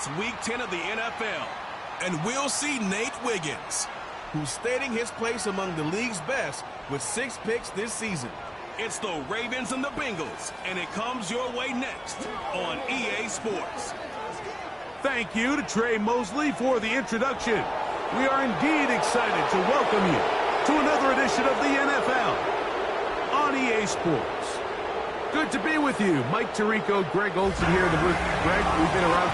It's Week 10 of the NFL, and we'll see Nate Wiggins, who's stating his place among the league's best with 6 picks this season. It's the Ravens and the Bengals, and it comes your way next on EA Sports. Thank you to Trey Mosley for the introduction. We are indeed excited to welcome you to another edition of the NFL on EA Sports. Good to be with you. Mike Tirico, Greg Olsen here in the booth. Greg, we've been around.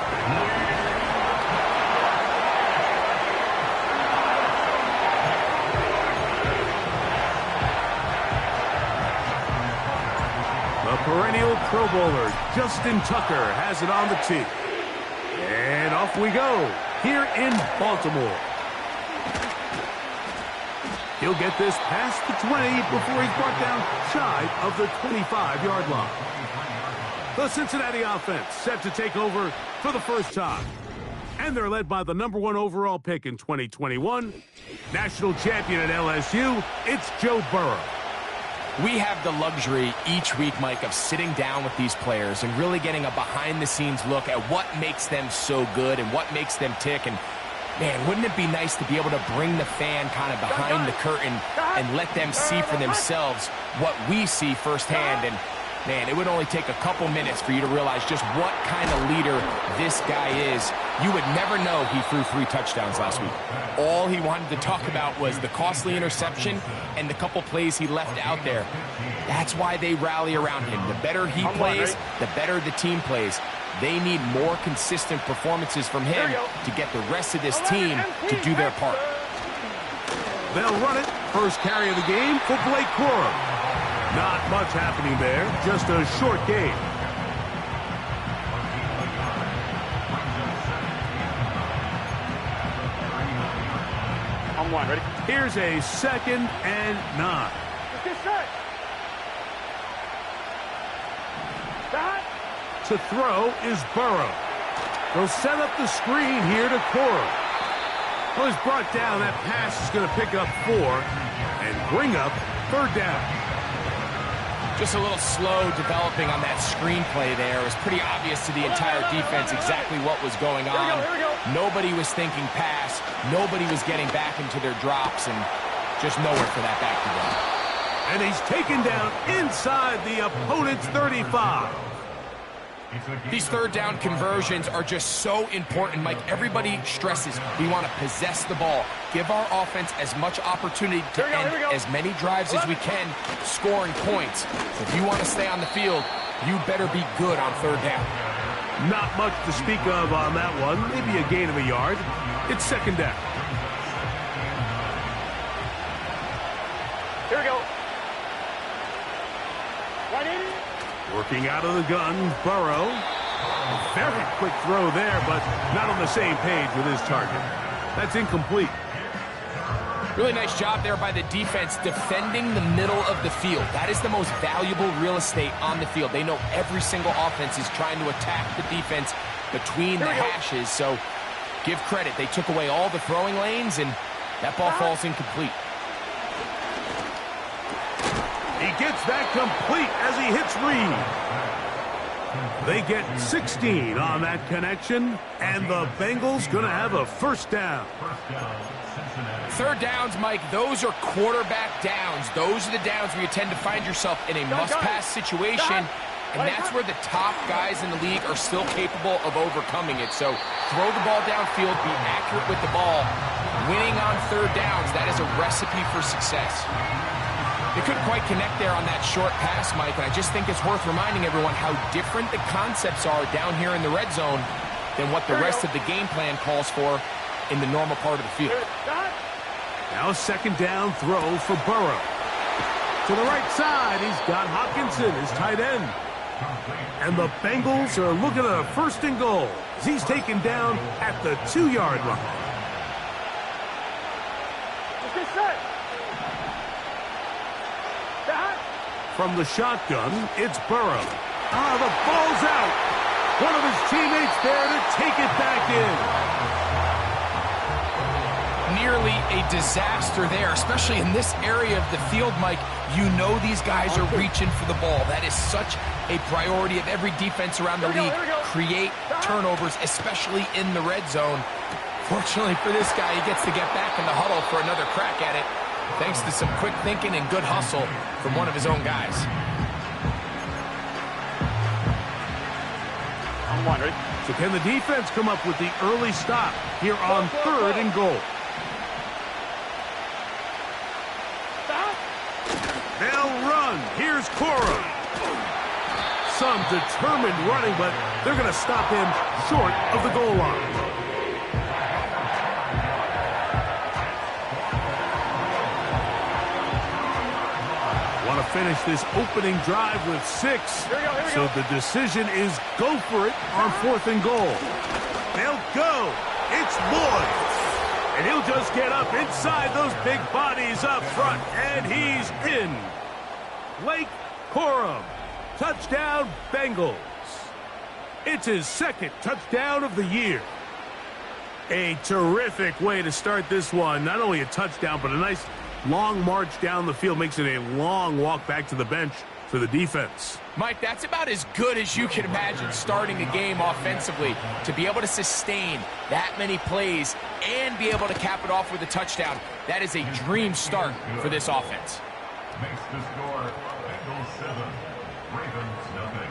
The perennial Pro Bowler, Justin Tucker, has it on the tee. And off we go, here in Baltimore. He'll get this past the 20 before he's brought down shy of the 25-yard line. The Cincinnati offense set to take over for the first time. And they're led by the #1 overall pick in 2021, national champion at LSU, it's Joe Burrow. We have the luxury each week, Mike, of sitting down with these players and really getting a behind-the-scenes look at what makes them so good and what makes them tick. And, man, wouldn't it be nice to be able to bring the fan kind of behind the curtain and let them see for themselves what we see firsthand? And, man, it would only take a couple minutes for you to realize just what kind of leader this guy is. You would never know he threw 3 touchdowns last week. All he wanted to talk about was the costly interception and the couple plays he left out there. That's why they rally around him. The better he plays, the better the team plays. They need more consistent performances from him to get the rest of this team to do their part. They'll run it. First carry of the game for Blake Corum. Not much happening there, just a short game. On 1, ready? Here's a 2nd and 9. Get set. Stop. To throw is Burrow. They'll set up the screen here to Corum. Well, he's brought down. That pass is going to pick up 4 and bring up 3rd down. Just a little slow developing on that screenplay there. It was pretty obvious to the entire defense exactly what was going on. Nobody was thinking pass. Nobody was getting back into their drops, and just nowhere for that back to go. And he's taken down inside the opponent's 35. These 3rd down conversions are just so important, Mike. Everybody stresses we want to possess the ball, give our offense as much opportunity to end as many drives as we can, scoring points. If you want to stay on the field, you better be good on 3rd down. Not much to speak of on that one. Maybe a gain of a yard. It's 2nd down. Here we go. 180. Working out of the gun, Burrow. A very quick throw there, but not on the same page with his target. That's incomplete. Really nice job there by the defense defending the middle of the field. That is the most valuable real estate on the field. They know every single offense is trying to attack the defense between the hashes, so give credit. They took away all the throwing lanes, and that ball falls incomplete. He gets that complete as he hits Reed. They get 16 on that connection, and the Bengals going to have a 1st down. 3rd downs, Mike, those are quarterback downs. Those are the downs where you tend to find yourself in a must-pass situation, and that's where the top guys in the league are still capable of overcoming it. So throw the ball downfield, be accurate with the ball. Winning on 3rd downs, that is a recipe for success. They couldn't quite connect there on that short pass, Mike, and I just think it's worth reminding everyone how different the concepts are down here in the red zone than what the rest of the game plan calls for in the normal part of the field. Now 2nd down throw for Burrow. To the right side, he's got Hockenson, his tight end. And the Bengals are looking at a 1st and goal as he's taken down at the 2-yard line. Get set. From the shotgun, it's Burrow. The ball's out. One of his teammates there to take it back in. Nearly a disaster there, especially in this area of the field, Mike. You know these guys are reaching for the ball. That is such a priority of every defense around the league. create turnovers, especially in the red zone. Fortunately for this guy, he gets to get back in the huddle for another crack at it, thanks to some quick thinking and good hustle from one of his own guys. I'm wondering. So can the defense come up with the early stop here on 3rd and goal? They'll run. Here's Cora. Some determined running, but they're going to stop him short of the goal line. Want to finish this opening drive with 6. Here we go. So the decision is go for it on 4th and goal. They'll go. It's Lloyd. And he'll just get up inside those big bodies up front. And he's in. Blake Corum. Touchdown, Bengals. It's his 2nd touchdown of the year. A terrific way to start this one. Not only a touchdown, but a nice long march down the field. Makes it a long walk back to the bench for the defense. Mike, that's about as good as you can imagine starting a game offensively. To be able to sustain that many plays and be able to cap it off with a touchdown, that is a dream start for this offense. Makes the score Bengals 7, Ravens nothing.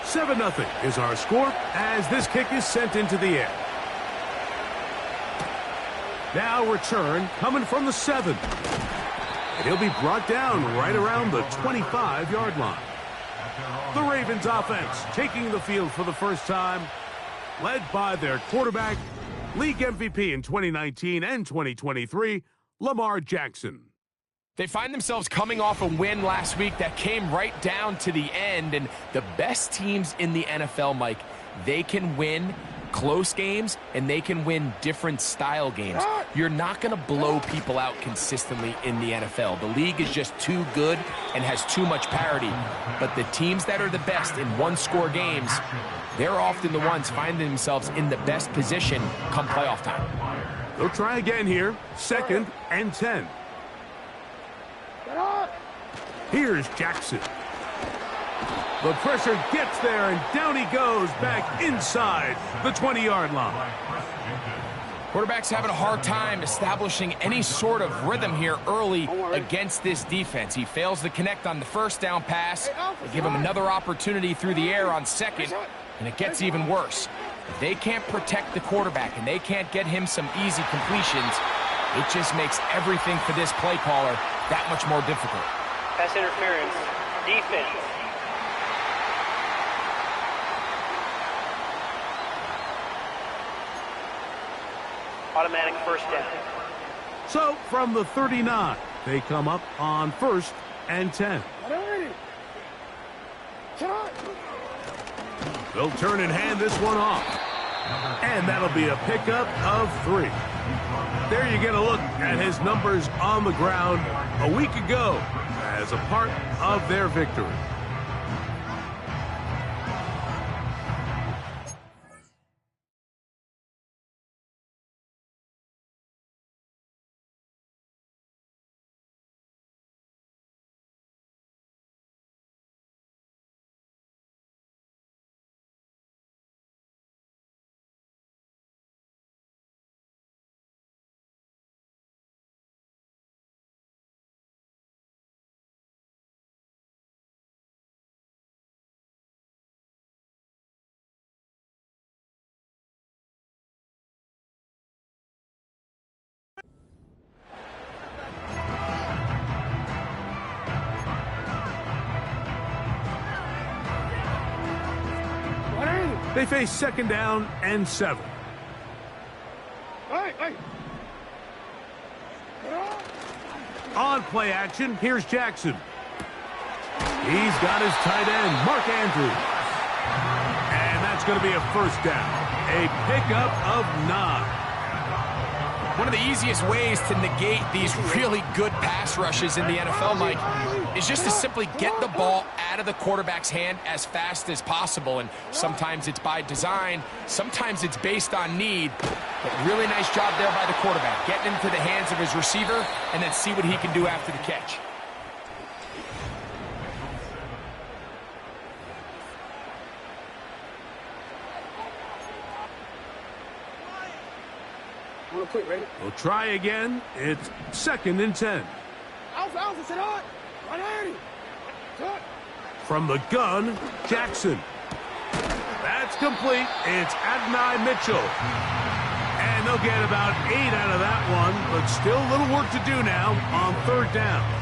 Seven 0 is our score as this kick is sent into the air. Now return coming from the 7. And he'll be brought down right around the 25-yard line. The Ravens offense taking the field for the first time, led by their quarterback, league MVP in 2019 and 2023, Lamar Jackson. They find themselves coming off a win last week that came right down to the end, and the best teams in the NFL, Mike, they can win close games and they can win different style games. You're not going to blow people out consistently in the NFL. The league is just too good and has too much parity. But the teams that are the best in one-score games, they're often the ones finding themselves in the best position come playoff time. They'll try again here, 2nd and 10. Here's Jackson. The pressure gets there, and down he goes back inside the 20-yard line. Quarterback's having a hard time establishing any sort of rhythm here early against this defense. He fails to connect on the first down pass. They give him another opportunity through the air on 2nd, and it gets even worse. If they can't protect the quarterback and they can't get him some easy completions, it just makes everything for this play caller that much more difficult. Pass interference. Defense. Automatic first down. So from the 39, they come up on 1st and 10. They'll turn and hand this one off. And that'll be a pickup of 3. There you get a look at his numbers on the ground a week ago as a part of their victory. They face 2nd down and 7. On play action, here's Jackson. He's got his tight end, Mark Andrews. And that's going to be a first down. A pickup of 9. One of the easiest ways to negate these really good pass rushes in the NFL, Mike, is just to simply get the ball out of the quarterback's hand as fast as possible. And sometimes it's by design, sometimes it's based on need. But really nice job there by the quarterback, getting into the hands of his receiver and then see what he can do after the catch. We'll try again. It's 2nd and 10. From the gun, Jackson. That's complete. It's Adonai Mitchell. And they'll get about 8 out of that one, but still a little work to do now on 3rd down.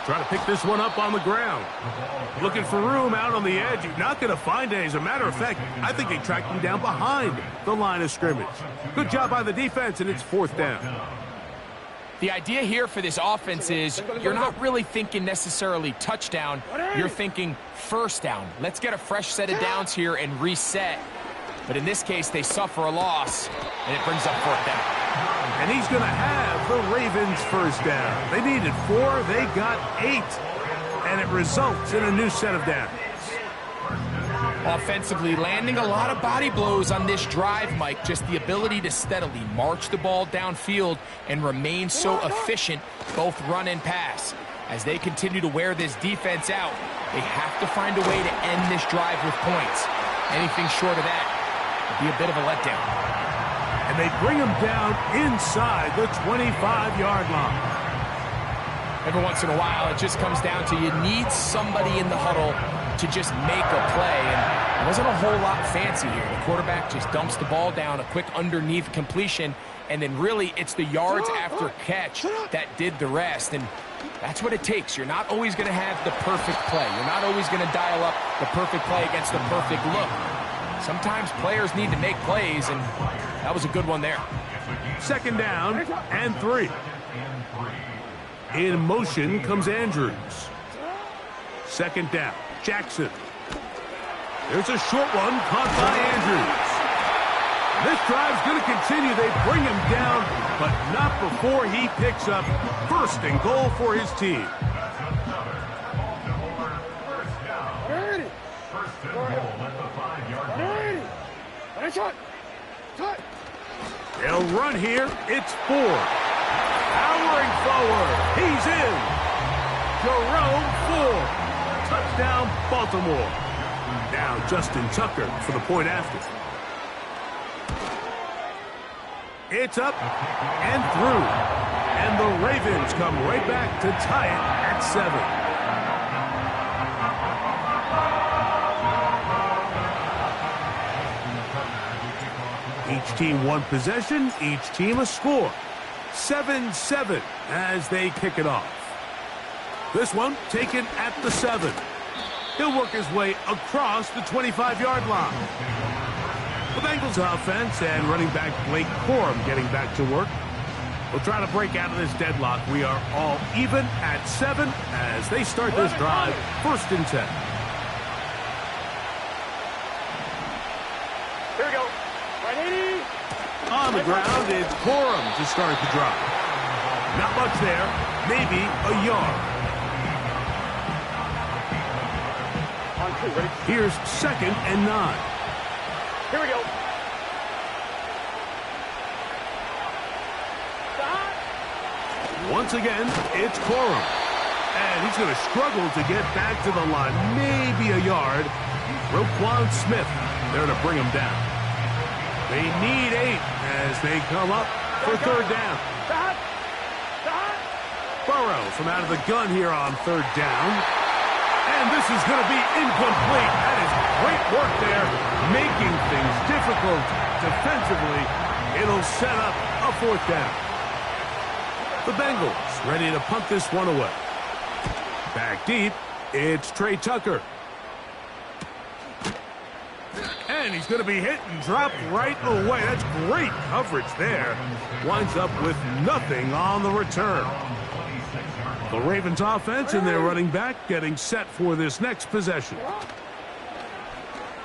Trying to pick this one up on the ground. Looking for room out on the edge. You're not going to find it. As a matter of fact, I think they tracked him down behind the line of scrimmage. Good job by the defense, and it's 4th down. The idea here for this offense is you're not really thinking necessarily touchdown. You're thinking 1st down. Let's get a fresh set of downs here and reset. But in this case, they suffer a loss, and it brings up 4th down. And he's going to have the Ravens 1st down. They needed 4, they got 8. And it results in a new set of downs. Offensively, landing a lot of body blows on this drive, Mike. Just the ability to steadily march the ball downfield and remain so efficient, both run and pass. As they continue to wear this defense out, they have to find a way to end this drive with points. Anything short of that would be a bit of a letdown. And they bring him down inside the 25-yard line. Every once in a while, it just comes down to you need somebody in the huddle to just make a play. And it wasn't a whole lot fancy here. The quarterback just dumps the ball down, a quick underneath completion, and then really it's the yards after catch that did the rest. And that's what it takes. You're not always going to have the perfect play. You're not always going to dial up the perfect play against the perfect look. Sometimes players need to make plays, and that was a good one there. 2nd down and 3. In motion comes Andrews. 2nd down, Jackson. There's a short one caught by Andrews. This drive's going to continue. They bring him down, but not before he picks up 1st and goal for his team. They'll run here. It's 4. Powering forward. He's in. Jerome Ford. Touchdown, Baltimore. Now Justin Tucker for the point after. It's up and through. And the Ravens come right back to tie it at 7. Each team one possession, each team a score. 7-7 as they kick it off. This one taken at the 7. He'll work his way across the 25-yard line. The Bengals offense and running back Blake Corum getting back to work. We'll try to break out of this deadlock. We are all even at 7 as they start this drive, 1st and 10. Here we go. Right 80. On the ground, it's Corum to start the drive. Not much there, maybe a yard. On 2, ready? Here's 2nd and 9. Here we go. Once again, it's Corum. And he's going to struggle to get back to the line, maybe a yard. Roquan Smith there to bring him down. They need 8 as they come up for 3rd down. Burrow from out of the gun here on 3rd down. And this is going to be incomplete. That is great work there, making things difficult defensively. It'll set up a 4th down. The Bengals ready to punt this one away. Back deep, it's Trey Tucker. And he's going to be hit and dropped right away. That's great coverage there. Winds up with nothing on the return. The Ravens offense and their running back getting set for this next possession.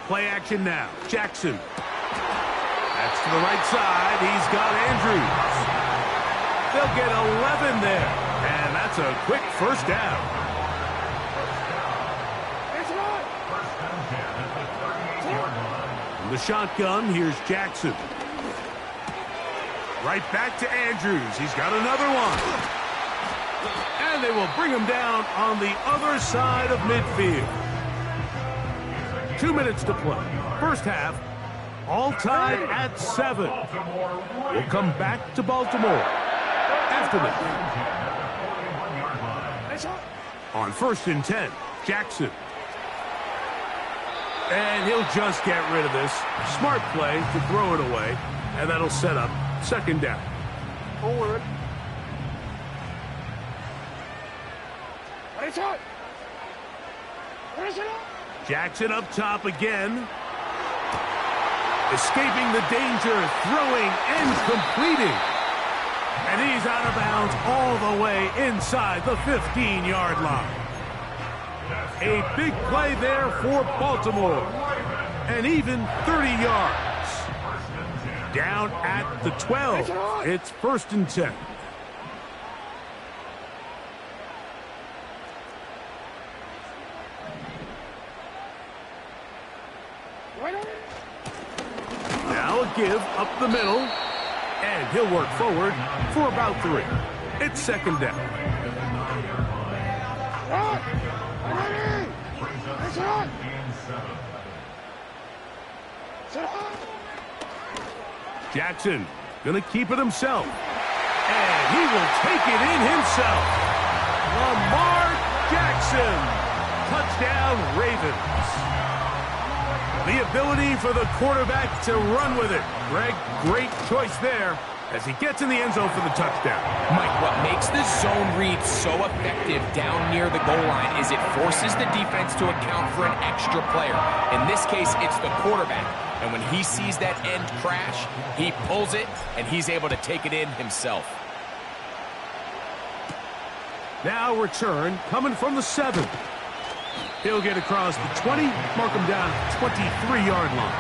Play action now. Jackson. That's to the right side. He's got Andrews. They'll get 11 there. And that's a quick first down. From the shotgun, here's Jackson. Right back to Andrews. He's got another one. And they will bring him down on the other side of midfield. 2 minutes to play. First half, all tied at 7. We'll come back to Baltimore after this. On 1st and 10, Jackson. And he'll just get rid of this. Smart play to throw it away. And that'll set up 2nd down. Forward. Jackson up top again. Escaping the danger, throwing and completing. And he's out of bounds all the way inside the 15-yard line. A big play there for Baltimore. And even 30 yards. Down at the 12. It's 1st and 10. Now a give up the middle. And he'll work forward for about 3. It's 2nd down. Jackson gonna keep it himself. And he will take it in himself. Lamar Jackson. Touchdown, Ravens. The ability for the quarterback to run with it. Greg, great choice there as he gets in the end zone for the touchdown. Mike, what makes the zone read so effective down near the goal line is it forces the defense to account for an extra player. In this case, it's the quarterback. And when he sees that end crash, he pulls it, and he's able to take it in himself. Now return coming from the 7. He'll get across the 20, mark him down at the 23-yard line.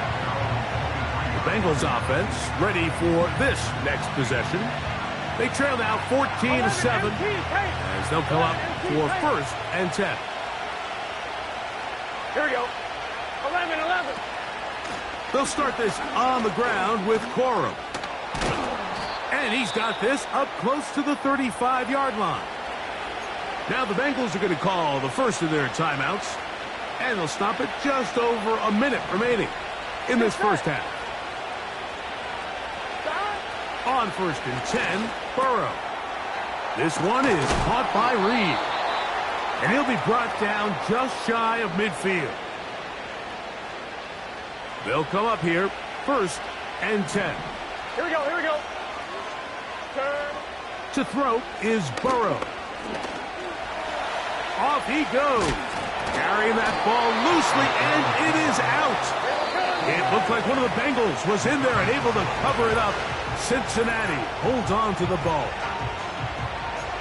The Bengals offense ready for this next possession. They trail now 14-7 as they'll come up for 1st and 10. Here we go. 11. They'll start this on the ground with Corum. And he's got this up close to the 35-yard line. Now the Bengals are going to call the first of their timeouts. And they'll stop it just over a minute remaining in this first half. On 1st and 10, Burrow. This one is caught by Reed. And he'll be brought down just shy of midfield. They'll come up here, 1st and 10. Here we go. Turn. To throw is Burrow. Off he goes. Carrying that ball loosely, and it is out. It looked like one of the Bengals was in there and able to cover it up. Cincinnati holds on to the ball.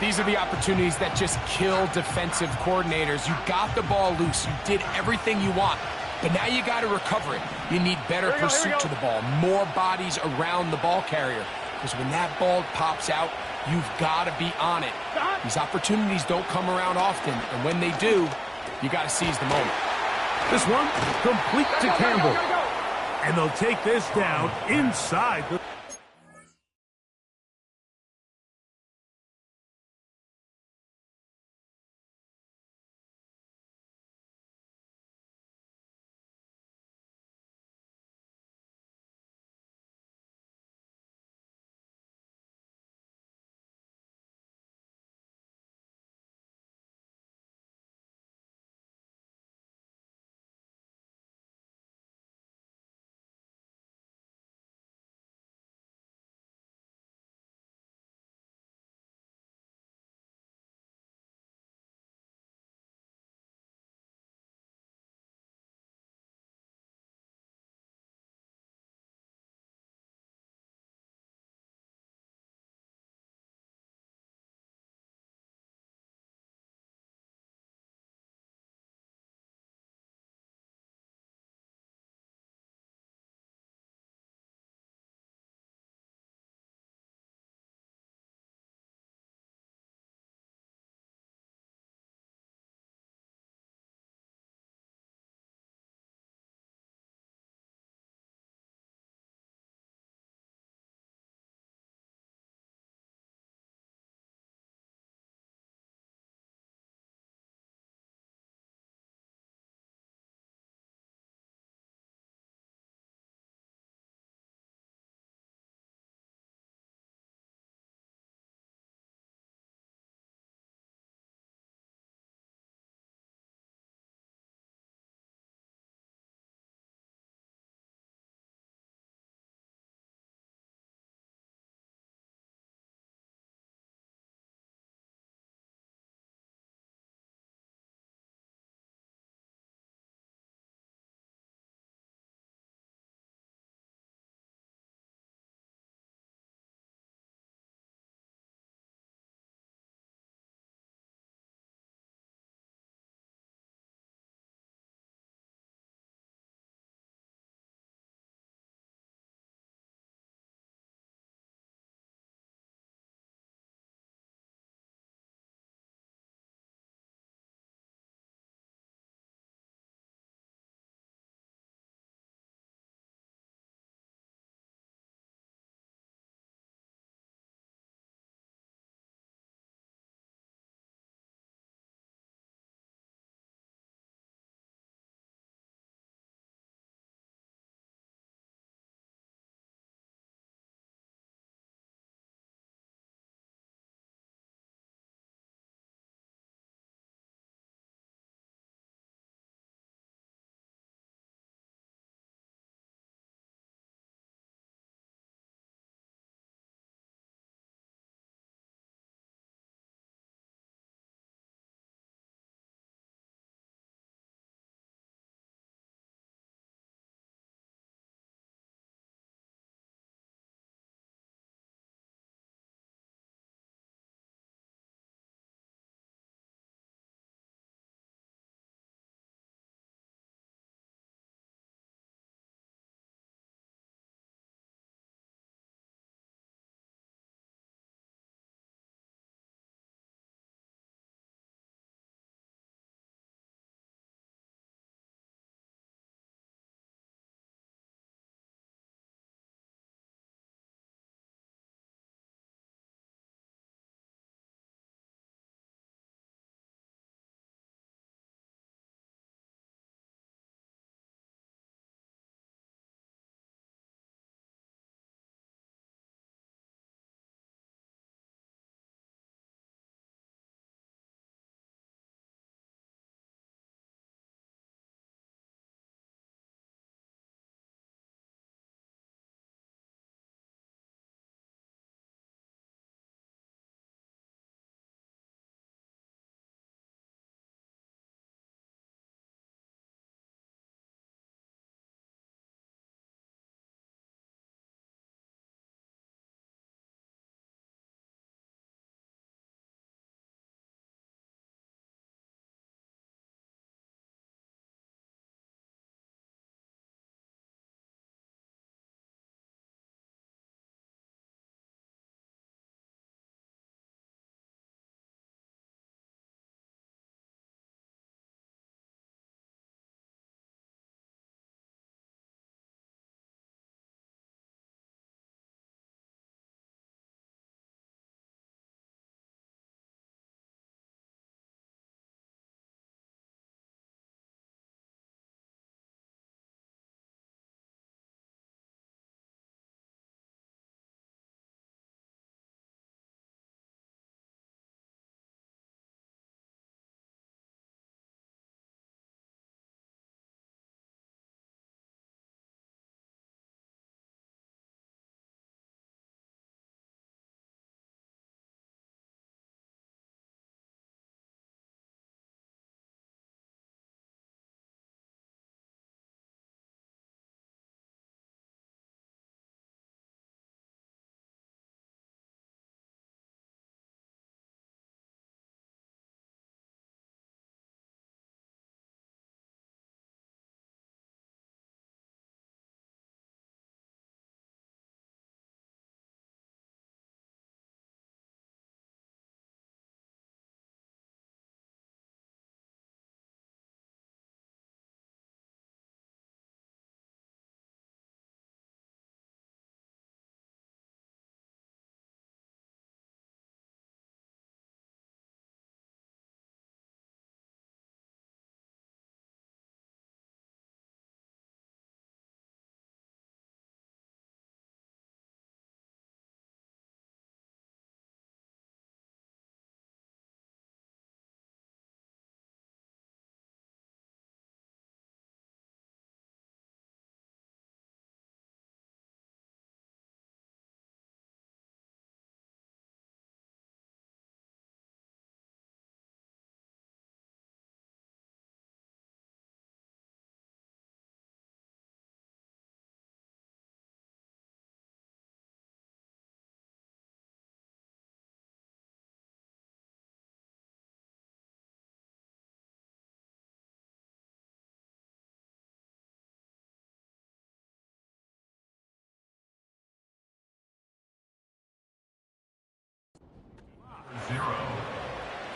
These are the opportunities that just kill defensive coordinators. You got the ball loose. You did everything you want. But now you got to recover it. You need better pursuit to the ball, more bodies around the ball carrier. Because when that ball pops out, you've got to be on it. These opportunities don't come around often, and when they do, you got to seize the moment. This one complete to Campbell. And they'll take this down inside the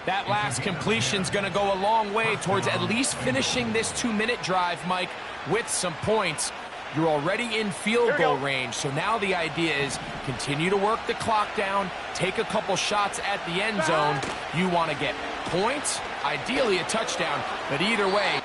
That last completion's going to go a long way towards at least finishing this 2-minute drive, Mike, with some points. You're already in field goal range, so now the idea is continue to work the clock down, take a couple shots at the end zone. You want to get points, ideally a touchdown, but either way.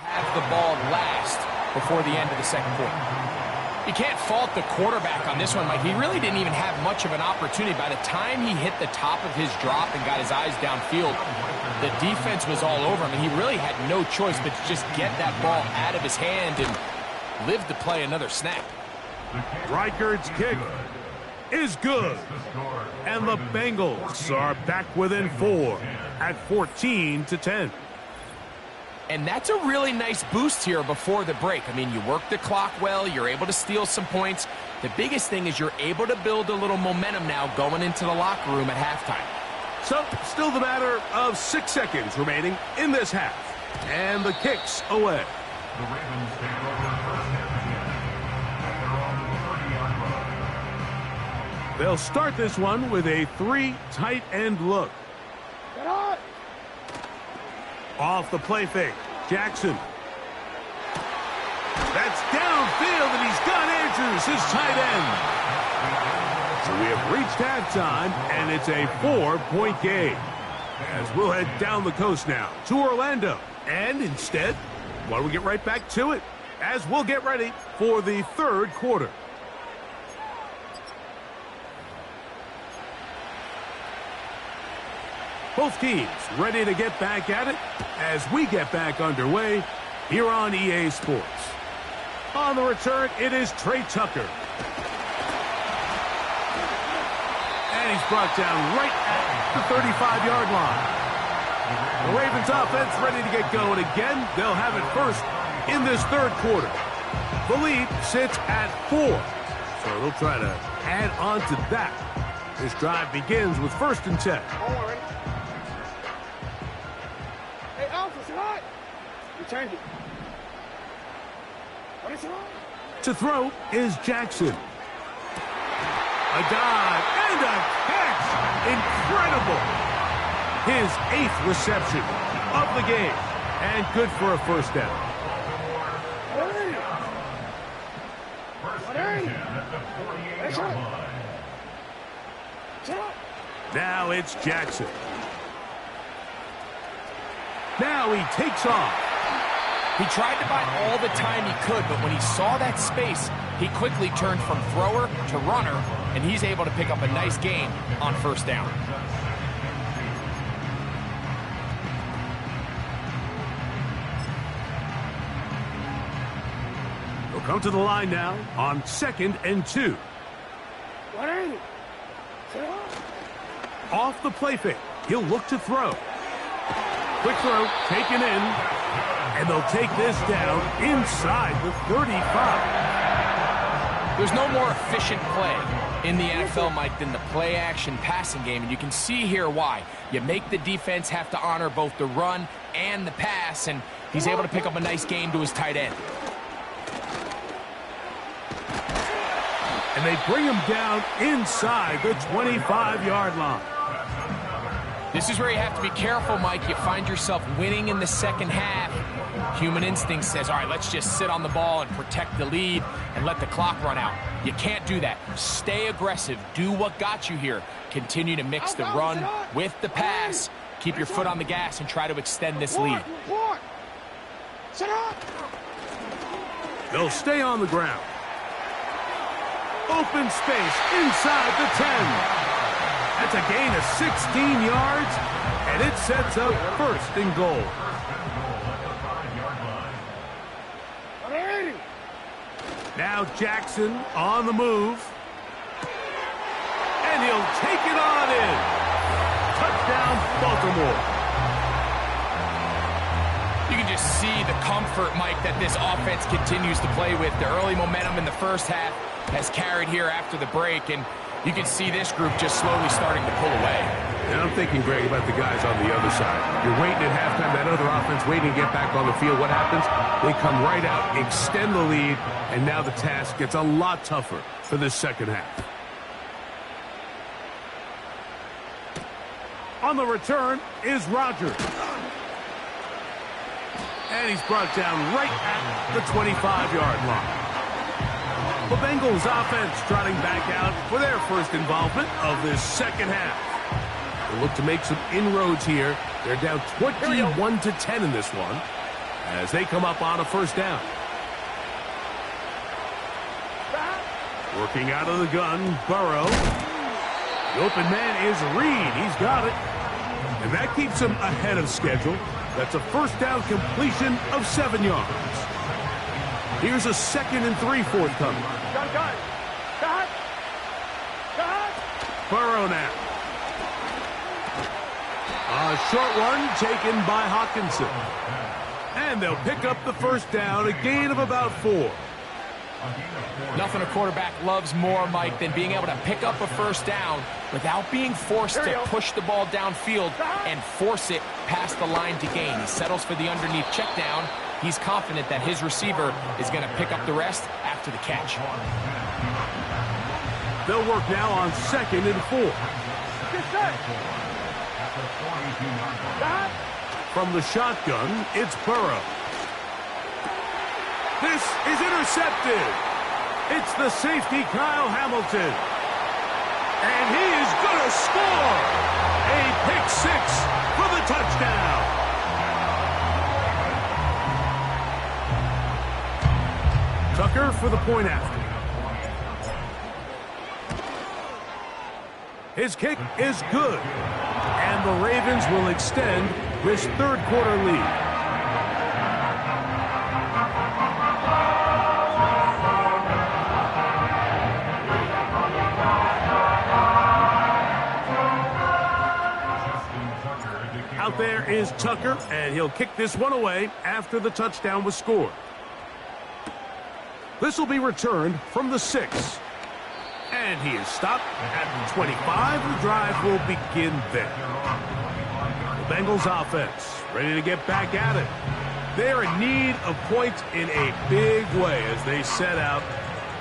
Have the ball last before the end of the second quarter. You can't fault the quarterback on this one, Mike. He really didn't even have much of an opportunity. By the time he hit the top of his drop and got his eyes downfield, the defense was all over him, and he really had no choice but to just get that ball out of his hand and live to play another snap. Reichard's kick is good. And the Bengals are back within 4 at 14-10. And that's a really nice boost here before the break. I mean, you work the clock well, you're able to steal some points. The biggest thing is you're able to build a little momentum now going into the locker room at halftime. So, still the matter of 6 seconds remaining in this half. And the kick's away. The Ravens take over first and 10 at their own 30-yard line. They'll start this one with a 3 tight end look. Get on! Off the play fake, Jackson. That's downfield, and he's got Andrews, his tight end. So we have reached halftime, and it's a 4-point game. As we'll head down the coast now to Orlando. And instead, why don't we get right back to it, as we'll get ready for the third quarter. Both teams ready to get back at it as we get back underway here on EA Sports. On the return, it is Trey Tucker. And he's brought down right at the 35-yard line. The Ravens offense ready to get going again. They'll have it first in this third quarter. The lead sits at 4, so they'll try to add on to that. This drive begins with 1st and 10. Change it. What is it on? To throw is Jackson. A dive and a catch. Incredible. His 8th reception of the game. And good for a first down. Now it's Jackson. Now he takes off. He tried to buy all the time he could, but when he saw that space, he quickly turned from thrower to runner, and he's able to pick up a nice gain on first down. He'll come to the line now on 2nd and 2. What are you? Off the play fake, he'll look to throw. Quick throw, taken in, and they'll take this down inside the 35. There's no more efficient play in the NFL, Mike, than the play-action passing game, and you can see here why. You make the defense have to honor both the run and the pass, and he's able to pick up a nice gain to his tight end. And they bring him down inside the 25-yard line. This is where you have to be careful, Mike. You find yourself winning in the second half. Human instinct says, all right, let's just sit on the ball and protect the lead and let the clock run out. You can't do that. Stay aggressive. Do what got you here. Continue to mix the run with the pass. Keep your foot on the gas and try to extend this lead. They'll stay on the ground. Open space inside the 10. That's a gain of 16 yards, and it sets up first and goal. Now Jackson on the move. And he'll take it on in. Touchdown, Baltimore. You can just see the comfort, Mike, that this offense continues to play with. The early momentum in the first half has carried here after the break, and you can see this group just slowly starting to pull away. And I'm thinking, Greg, about the guys on the other side. You're waiting at halftime, that other offense waiting to get back on the field. What happens? They come right out, extend the lead, and now the task gets a lot tougher for this second half. On the return is Rodgers. And he's brought down right at the 25-yard line. The Bengals offense trotting back out for their first involvement of this second half. They look to make some inroads here. They're down 21-10 in this one as they come up on a first down. Working out of the gun, Burrow. The open man is Reed. He's got it. And that keeps him ahead of schedule. That's a first down completion of 7 yards. Here's a 2nd and 3 forthcoming. Got. Burrow now. A short one taken by Hawkinson. And they'll pick up the first down, a gain of about 4. Nothing a quarterback loves more, Mike, than being able to pick up a first down without being forced to push the ball downfield and force it past the line to gain. He settles for the underneath check down. He's confident that his receiver is going to pick up the rest after the catch. They'll work now on 2nd and 4. From the shotgun, it's Burrow. This is intercepted. It's the safety, Kyle Hamilton. And he is going to score. A pick 6 for the touchdown. Tucker for the point after. His kick is good. And the Ravens will extend this third quarter lead. Out there is Tucker, and he'll kick this one away after the touchdown was scored. This will be returned from the 6. And he is stopped at the 25. The drive will begin there. The Bengals offense ready to get back at it. They're in need of points in a big way as they set out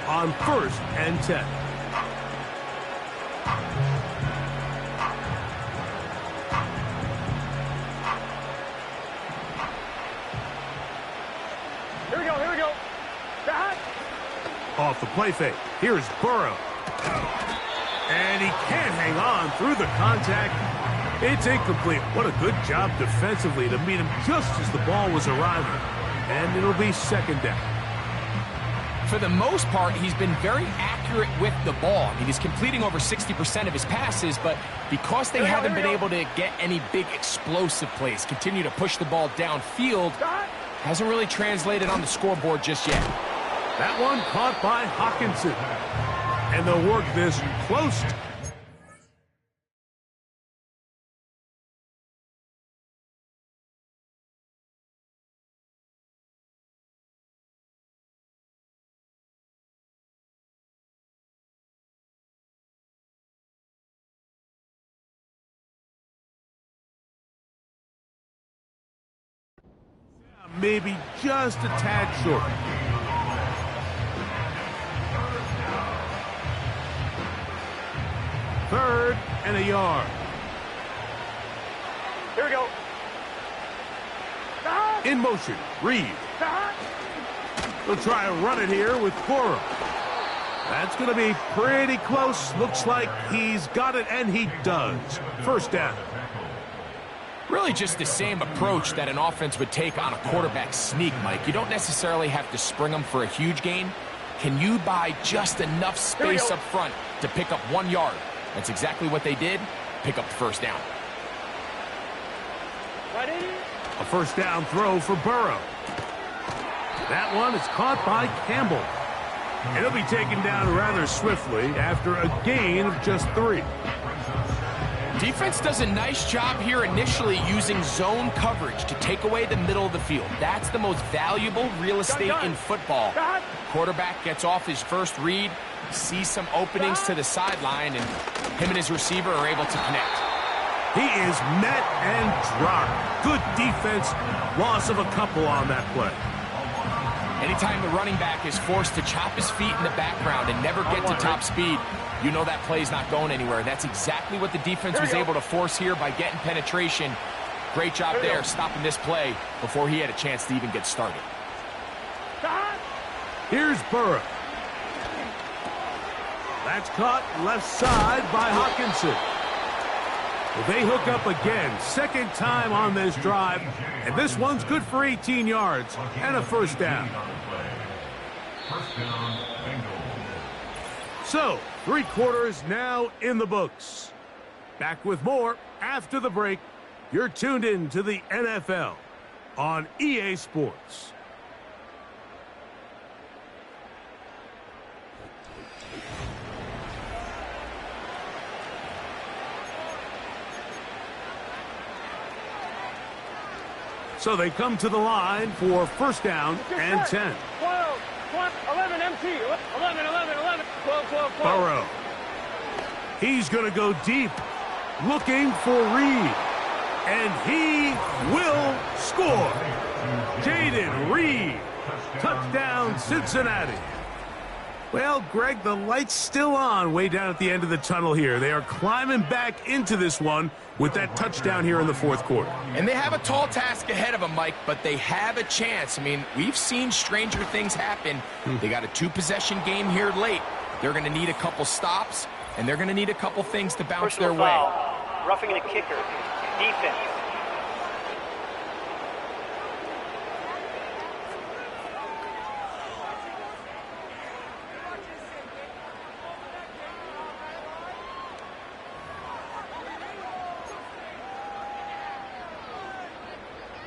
on 1st and 10. Here we go. Off the play fake. Here's Burrow. And he can't hang on through the contact. It's incomplete. What a good job defensively to meet him just as the ball was arriving. And it'll be 2nd down. For the most part, he's been very accurate with the ball. I mean, he's completing over 60% of his passes, but because they haven't been able to get any big explosive plays, continue to push the ball downfield, hasn't really translated on the scoreboard just yet. That one caught by Hawkinson. And they'll work this close. Maybe just a tad short. Third and a yard. Here we go. In motion, Reed. They'll try to run it here with Burrow. That's going to be pretty close. Looks like he's got it, and he does. First down. Really just the same approach that an offense would take on a quarterback sneak, Mike. You don't necessarily have to spring them for a huge gain. Can you buy just enough space up front to pick up 1 yard? That's exactly what they did. Pick up the first down. A first down throw for Burrow. That one is caught by Campbell. It'll be taken down rather swiftly after a gain of just 3. Defense does a nice job here initially using zone coverage to take away the middle of the field. That's the most valuable real estate in football. Quarterback gets off his first read, sees some openings to the sideline, and him and his receiver are able to connect. He is met and dropped. Good defense. Loss of a couple on that play. Anytime the running back is forced to chop his feet in the background and never get to top speed, you know that play's not going anywhere. That's exactly what the defense was able to force here by getting penetration. Great job there stopping this play before he had a chance to even get started. Here's Burrow. That's caught left side by Hawkinson. Well, they hook up again. Second time on this drive. And this one's good for 18 yards and a first down. First down, Bengals. So, 3 quarters now in the books. Back with more after the break. You're tuned in to the NFL on EA Sports. So they come to the line for first down and 10. 12, 11, MT, 11, 12, 12. Burrow. He's going to go deep, looking for Reed. And he will score. Jaden Reed. Touchdown, Cincinnati. Well, Greg, the light's still on way down at the end of the tunnel here. They are climbing back into this one with that touchdown here in the fourth quarter. And they have a tall task ahead of them, Mike, but they have a chance. I mean, we've seen stranger things happen. They got a 2-possession game here late. They're going to need a couple stops, and they're going to need a couple things to bounce Personal their way. foul. Roughing the kicker. Defense.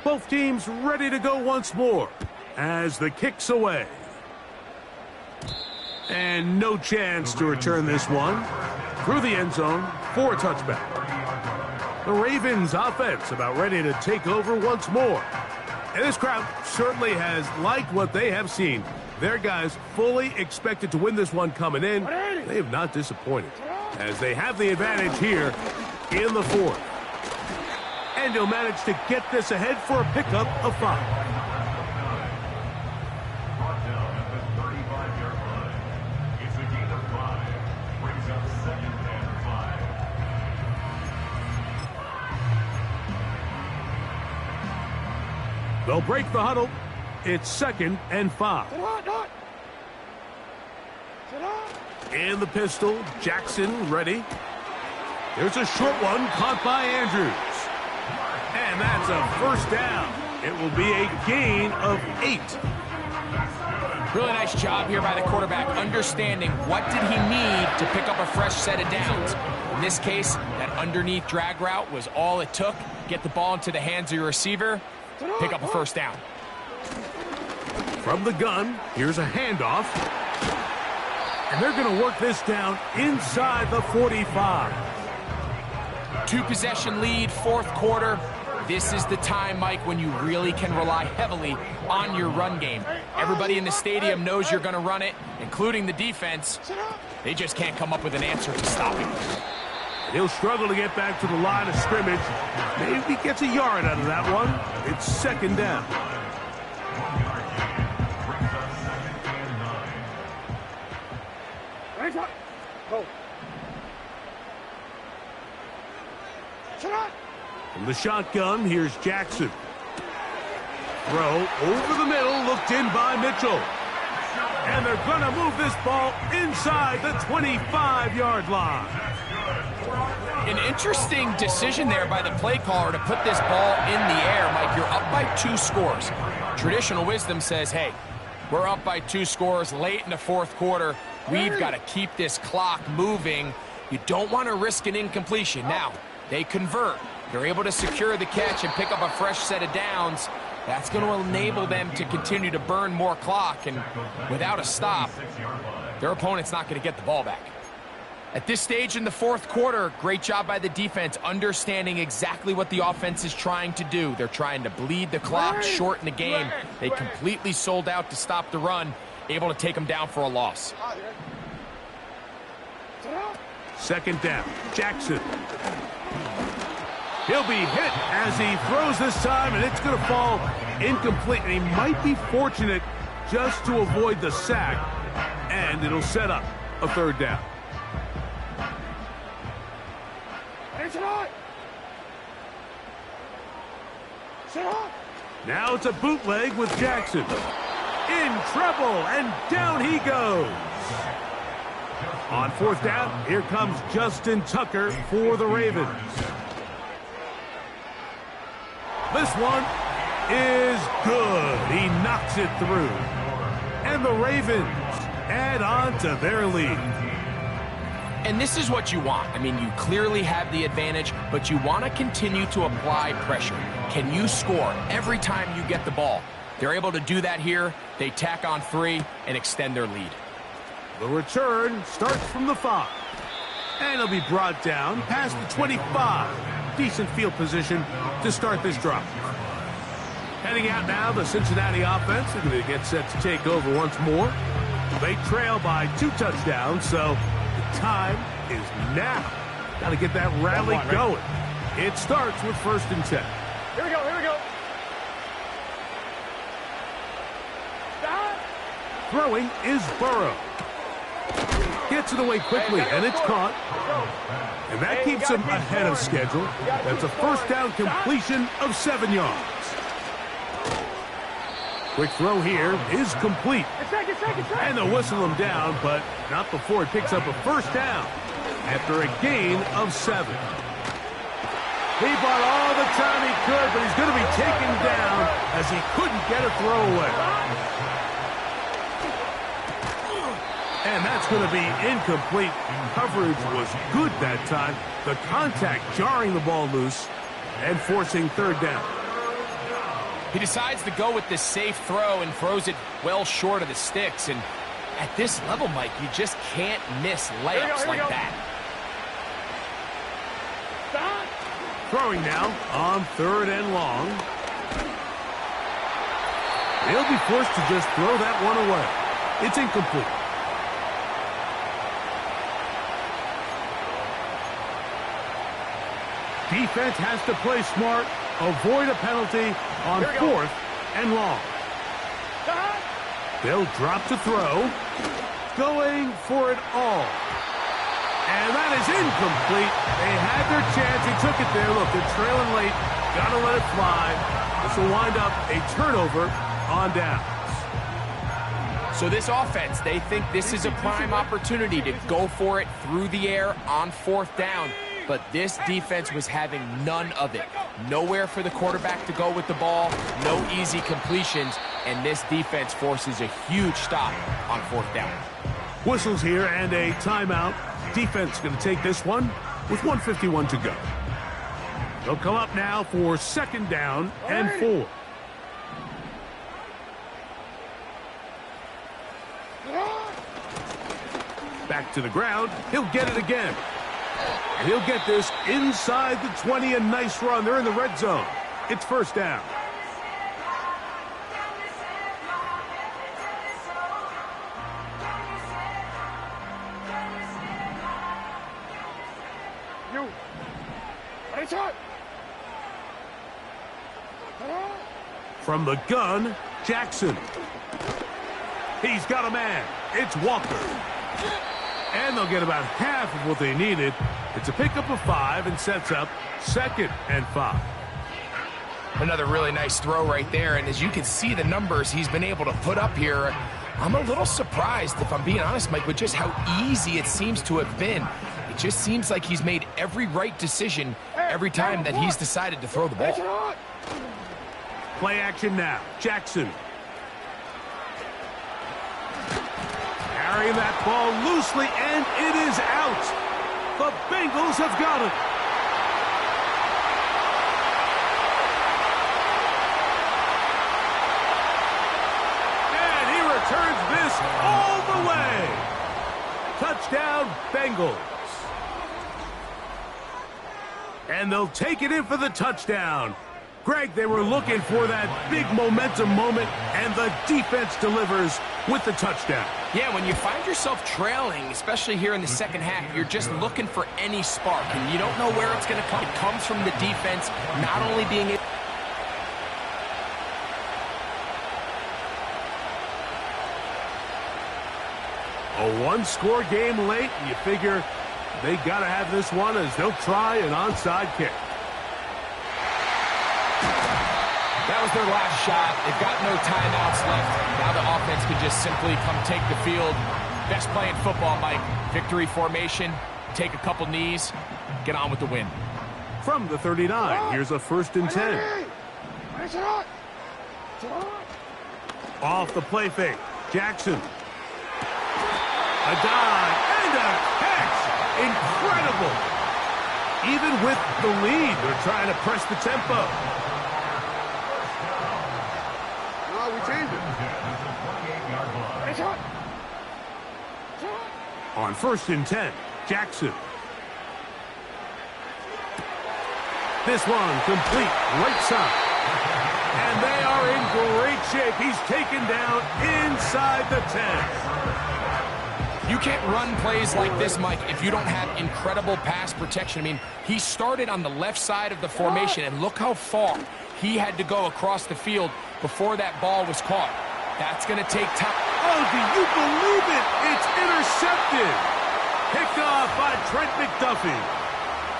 Both teams ready to go once more as the kick's away. And no chance to return this one through the end zone for a touchback. The Ravens offense about ready to take over once more. And this crowd certainly has liked what they have seen. Their guys fully expected to win this one coming in. They have not disappointed as they have the advantage here in the fourth. And he'll manage to get this ahead for a pickup of 5. Brought down at the 35-yard line. It's a gain of 5. Brings up 2nd and 5. They'll break the huddle. It's 2nd and 5. In the pistol, Jackson ready. There's a short one caught by Andrews. And that's a first down. It will be a gain of 8. Really nice job here by the quarterback, understanding what did he need to pick up a fresh set of downs. In this case, that underneath drag route was all it took. Get the ball into the hands of your receiver, pick up a first down. From the gun, here's a handoff. And they're going to work this down inside the 45. 2-possession lead, fourth quarter. This is the time, Mike, when you really can rely heavily on your run game. Everybody in the stadium knows you're going to run it, including the defense. They just can't come up with an answer to stop it. He'll struggle to get back to the line of scrimmage. Maybe he gets a yard out of that one. It's 2nd down. 1 yard gain. Brings up 2nd and 9. Go. From the shotgun, here's Jackson. Throw over the middle, looked in by Mitchell. And they're going to move this ball inside the 25-yard line. An interesting decision there by the play caller to put this ball in the air. Mike, you're up by 2 scores. Traditional wisdom says, hey, we're up by 2 scores late in the fourth quarter. We've got to keep this clock moving. You don't want to risk an incompletion. Now, they convert. They're able to secure the catch and pick up a fresh set of downs. That's going to enable them to continue to burn more clock, and without a stop, their opponent's not going to get the ball back. At this stage in the fourth quarter, great job by the defense understanding exactly what the offense is trying to do. They're trying to bleed the clock, shorten the game. They completely sold out to stop the run, able to take them down for a loss. Second down, Jackson. He'll be hit as he throws this time, and it's going to fall incomplete. And he might be fortunate just to avoid the sack, and it'll set up a third down. Now it's a bootleg with Jackson. In trouble, and down he goes. On fourth down, here comes Justin Tucker for the Ravens. This one is good. He knocks it through. And the Ravens add on to their lead. And this is what you want. I mean, you clearly have the advantage, but you want to continue to apply pressure. Can you score every time you get the ball? They're able to do that here. They tack on 3 and extend their lead. The return starts from the 5. And it'll be brought down past the 25. Decent field position to start this drive. Heading out now, the Cincinnati offense. They're going to get set to take over once more. They trail by 2 touchdowns, so the time is now. Got to get that rally going. It starts with 1st and 10. Here we go, here we go. Stop. Throwing is Burrow. Gets it away quickly, and it's caught. And that keeps him ahead of schedule. That's a first down completion of 7 yards. Quick throw here is complete. And they'll whistle him down, but not before he picks up a first down after a gain of 7. He bought all the time he could, but he's going to be taken down as he couldn't get a throw away. And that's going to be incomplete. Coverage was good that time. The contact jarring the ball loose and forcing 3rd down. He decides to go with this safe throw and throws it well short of the sticks. And at this level, Mike, you just can't miss layups like that. Stop. Throwing now on 3rd and long. He'll be forced to just throw that one away. It's incomplete. Defense has to play smart, avoid a penalty on 4th and long. They'll drop to throw, going for it all. And that is incomplete. They had their chance. He took it there. Look, they're trailing late. Got to let it fly. This will wind up a turnover on downs. So this offense, they think this is a prime opportunity to go for it through the air on 4th down. But this defense was having none of it. Nowhere for the quarterback to go with the ball, no easy completions, and this defense forces a huge stop on 4th down. Whistles here and a timeout. Defense going to take this one with 1:51 to go. They'll come up now for 2nd down and 4. Back to the ground. He'll get it again. And he'll get this inside the 20. A nice run. They're in the red zone. It's 1st down. From the gun, Jackson. He's got a man. It's Walker. And they'll get about half of what they needed. It's a pickup of 5 and sets up 2nd and 5. Another really nice throw right there, and as you can see the numbers he's been able to put up here, I'm a little surprised, if I'm being honest, Mike, with just how easy it seems to have been. It just seems like he's made every right decision every time that he's decided to throw the ball. Play action now. Jackson. Carrying that ball loosely, and it is out. The Bengals have got it. And he returns this all the way. Touchdown, Bengals. And they'll take it in for the touchdown. Greg, they were looking for that big momentum moment, and the defense delivers with the touchdown. Yeah, when you find yourself trailing, especially here in the second half, you're just looking for any spark, and you don't know where it's going to come. It comes from the defense not only being able... A one-score game late, and you figure they got to have this one as they'll try an onside kick. That was their last shot. They've got no timeouts left. Now the offense can just simply come take the field. Best play in football, Mike. Victory formation, take a couple knees, get on with the win. From the 39, here's a 1st and 10. Off the play fake, Jackson. A dive and a catch. Incredible. Even with the lead, they're trying to press the tempo. On 1st and 10, Jackson. This one complete, right side. And they are in great shape. He's taken down inside the 10. You can't run plays like this, Mike, if you don't have incredible pass protection. I mean, he started on the left side of the formation, and look how far he had to go across the field before that ball was caught. That's going to take time. Oh, do you believe it? It's intercepted. Picked off by Trent McDuffie.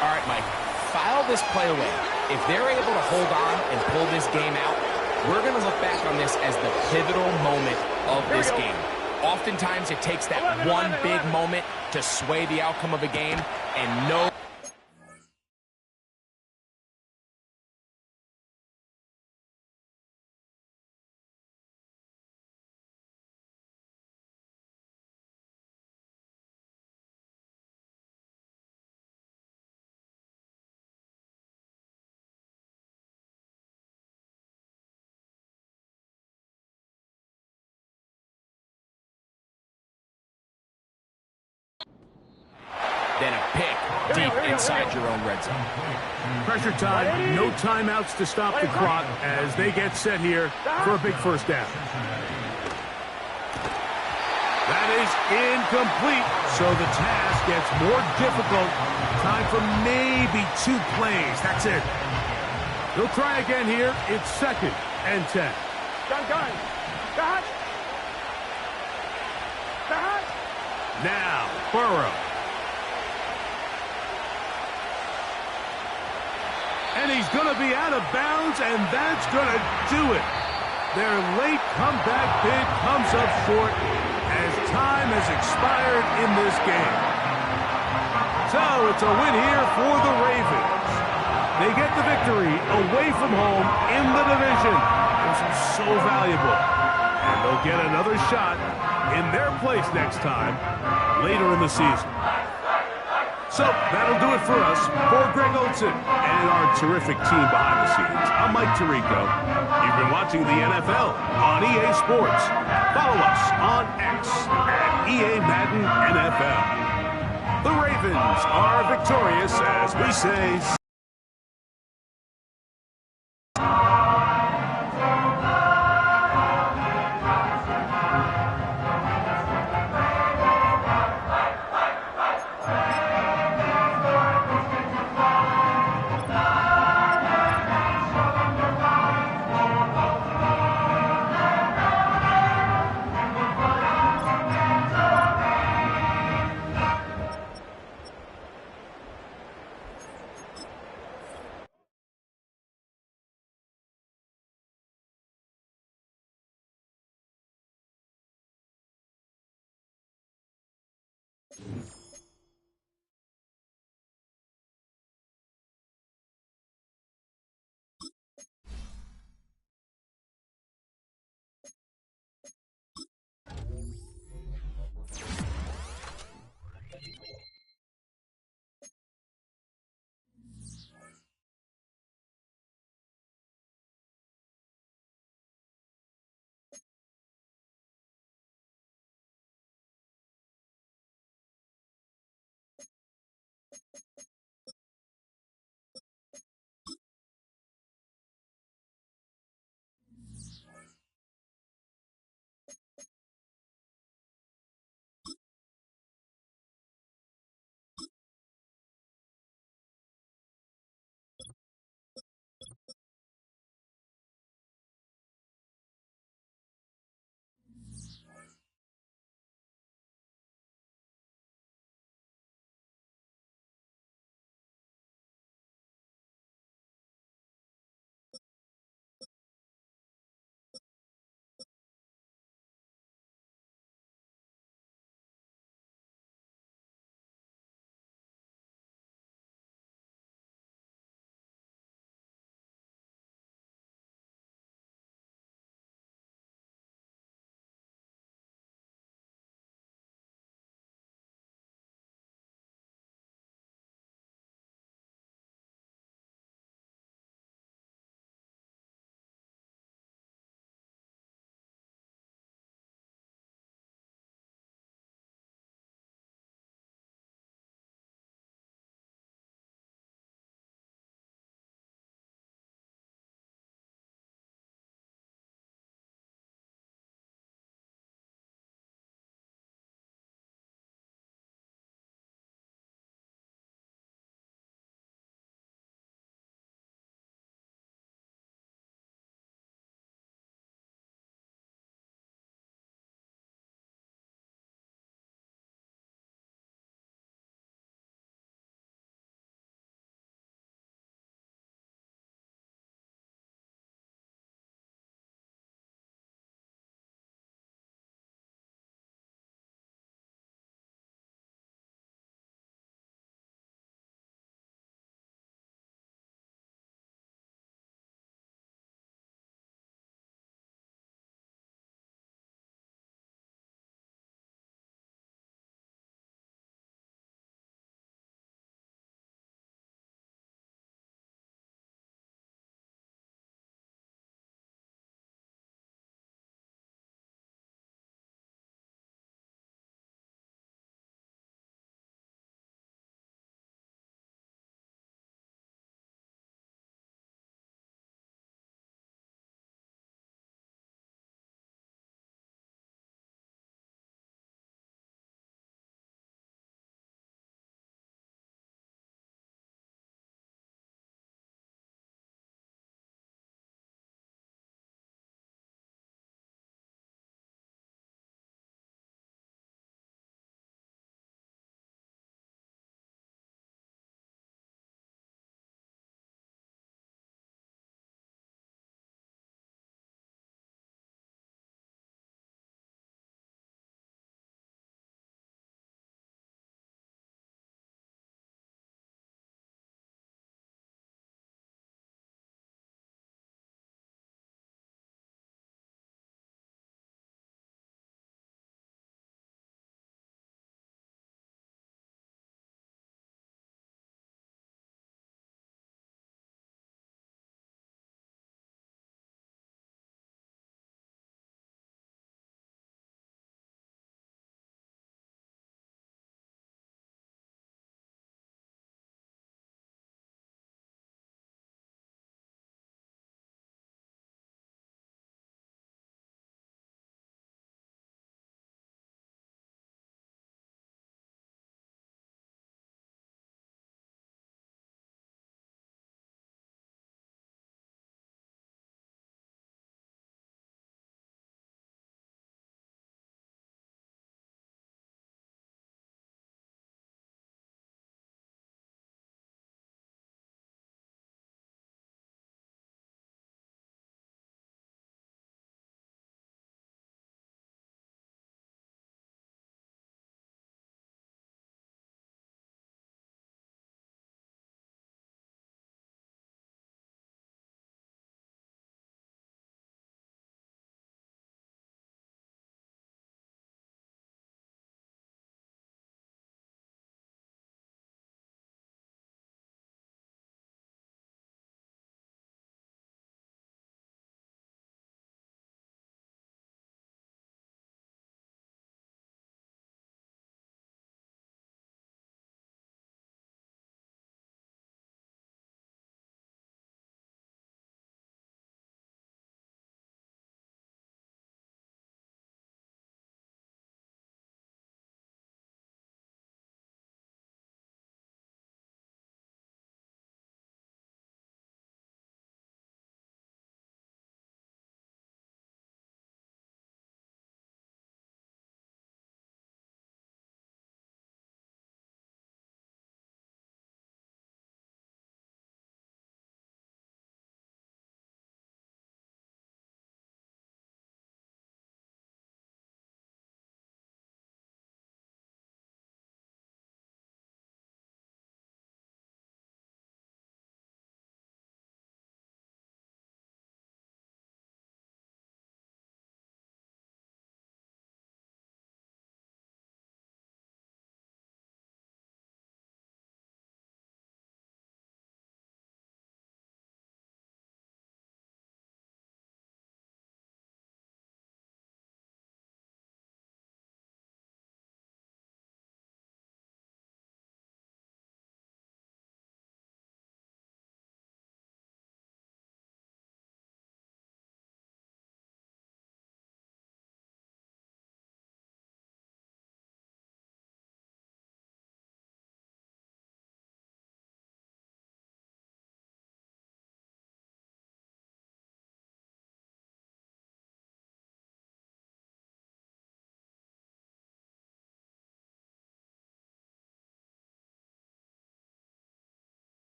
All right, Mike, file this play away. If they're able to hold on and pull this game out, we're going to look back on this as the pivotal moment of this game. Oftentimes, it takes that one big moment to sway the outcome of a game, and no... Then a pick deep inside your own red zone. Pressure time, no timeouts to stop the clock as they get set here for a big 1st down. That is incomplete, so the task gets more difficult. Time for maybe 2 plays. That's it. They'll try again here. It's 2nd and 10. Now, Burrow. And he's going to be out of bounds, and that's going to do it. Their late comeback bid comes up short as time has expired in this game. So it's a win here for the Ravens. They get the victory away from home in the division. This is so valuable. And they'll get another shot in their place next time later in the season. So that'll do it for us. For Greg Olson and our terrific team behind the scenes, I'm Mike Tirico. You've been watching the NFL on EA Sports. Follow us on X at EA Madden NFL. The Ravens are victorious as we say...